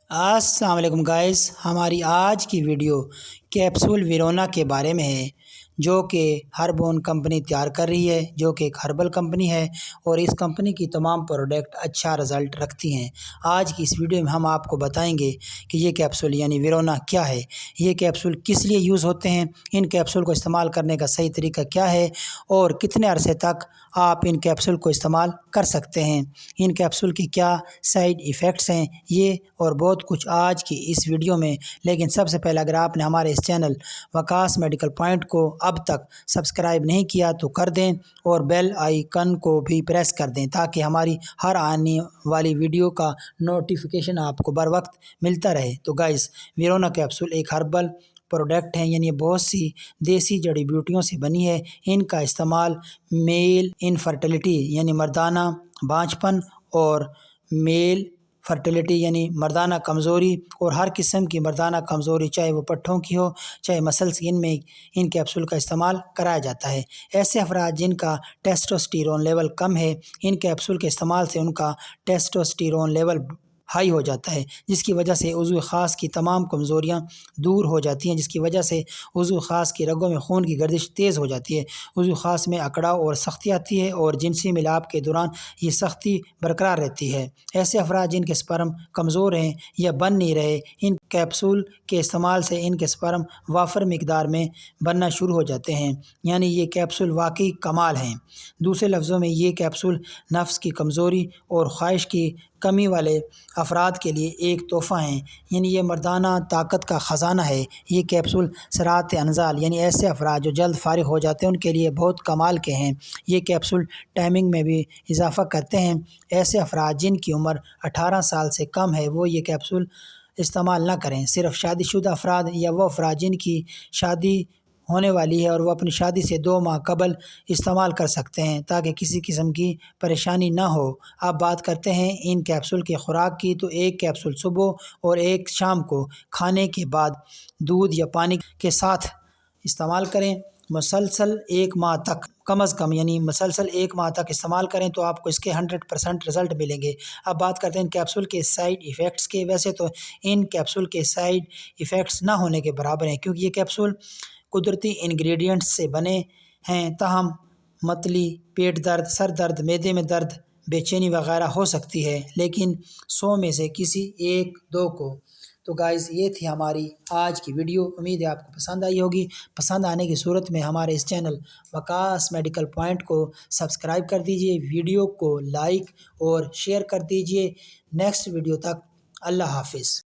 السلام علیکم گائز، ہماری آج کی ویڈیو کیپسول ویرونا کے بارے میں ہے، جو کہ ہربون کمپنی تیار کر رہی ہے، جو کہ ایک ہربل کمپنی ہے اور اس کمپنی کی تمام پروڈکٹ اچھا رزلٹ رکھتی ہیں۔ آج کی اس ویڈیو میں ہم آپ کو بتائیں گے کہ یہ کیپسول یعنی ویرونا کیا ہے، یہ کیپسول کس لیے یوز ہوتے ہیں، ان کیپسول کو استعمال کرنے کا صحیح طریقہ کیا ہے اور کتنے عرصے تک آپ ان کیپسول کو استعمال کر سکتے ہیں، ان کیپسول کی کیا سائیڈ ایفیکٹس ہیں، یہ اور بہت کچھ آج کی اس ویڈیو میں۔ لیکن سب سے پہلے اگر آپ نے ہمارے اس چینل وکاس میڈیکل پوائنٹ کو اب تک سبسکرائب نہیں کیا تو کر دیں اور بیل آئیکن کو بھی پریس کر دیں تاکہ ہماری ہر آنے والی ویڈیو کا نوٹیفیکیشن آپ کو بر وقت ملتا رہے۔ تو گائز، ویرونا کیپسول ایک ہربل پروڈکٹ ہیں، یعنی بہت سی دیسی جڑی بوٹیوں سے بنی ہے۔ ان کا استعمال میل انفرٹیلٹی یعنی مردانہ بانجھپن اور میل فرٹیلٹی یعنی مردانہ کمزوری اور ہر قسم کی مردانہ کمزوری، چاہے وہ پٹھوں کی ہو چاہے مسلس کی، ان میں ان کیپسول کا استعمال کرایا جاتا ہے۔ ایسے افراد جن کا ٹیسٹوسٹیرون لیول کم ہے، ان کیپسول کے استعمال سے ان کا ٹیسٹوسٹیرون لیول ہائی ہو جاتا ہے، جس کی وجہ سے عضو خاص کی تمام کمزوریاں دور ہو جاتی ہیں، جس کی وجہ سے عضو خاص کی رگوں میں خون کی گردش تیز ہو جاتی ہے، عضو خاص میں اکڑاؤ اور سختی آتی ہے اور جنسی ملاپ کے دوران یہ سختی برقرار رہتی ہے۔ ایسے افراد جن کے سپرم کمزور ہیں یا بن نہیں رہے، ان کیپسول کے استعمال سے ان کے سپرم وافر مقدار میں بننا شروع ہو جاتے ہیں، یعنی یہ کیپسول واقعی کمال ہیں۔ دوسرے لفظوں میں یہ کیپسول نفس کی کمزوری اور خواہش کی کمی والے افراد کے لیے ایک تحفہ ہیں، یعنی یہ مردانہ طاقت کا خزانہ ہے۔ یہ کیپسول صراعت انزال یعنی ایسے افراد جو جلد فارغ ہو جاتے ہیں ان کے لیے بہت کمال کے ہیں۔ یہ کیپسول ٹائمنگ میں بھی اضافہ کرتے ہیں۔ ایسے افراد جن کی عمر 18 سال سے کم ہے وہ یہ کیپسول استعمال نہ کریں۔ صرف شادی شدہ افراد یا وہ افراد جن کی شادی ہونے والی ہے اور وہ اپنی شادی سے 2 ماہ قبل استعمال کر سکتے ہیں تاکہ کسی قسم کی پریشانی نہ ہو۔ اب بات کرتے ہیں ان کیپسول کی خوراک کی، تو ایک کیپسول صبح اور ایک شام کو کھانے کے بعد دودھ یا پانی کے ساتھ استعمال کریں۔ مسلسل 1 ماہ تک کم از کم یعنی مسلسل 1 ماہ تک استعمال کریں تو آپ کو اس کے 100% رزلٹ ملیں گے۔ اب بات کرتے ہیں ان کیپسول کے سائیڈ ایفیکٹس کے۔ ویسے تو ان کیپسول کے سائیڈ ایفیکٹس نہ ہونے کے برابر ہیں، کیونکہ یہ کیپسول قدرتی انگریڈینٹس سے بنے ہیں، تاہم متلی، پیٹ درد، سر درد، معدے میں درد، بے چینی وغیرہ ہو سکتی ہے، لیکن 100 میں سے کسی 1-2 کو۔ تو گائز، یہ تھی ہماری آج کی ویڈیو، امید ہے آپ کو پسند آئی ہوگی۔ پسند آنے کی صورت میں ہمارے اس چینل وکاس میڈیکل پوائنٹ کو سبسکرائب کر دیجئے، ویڈیو کو لائک اور شیئر کر دیجئے۔ نیکسٹ ویڈیو تک اللہ حافظ۔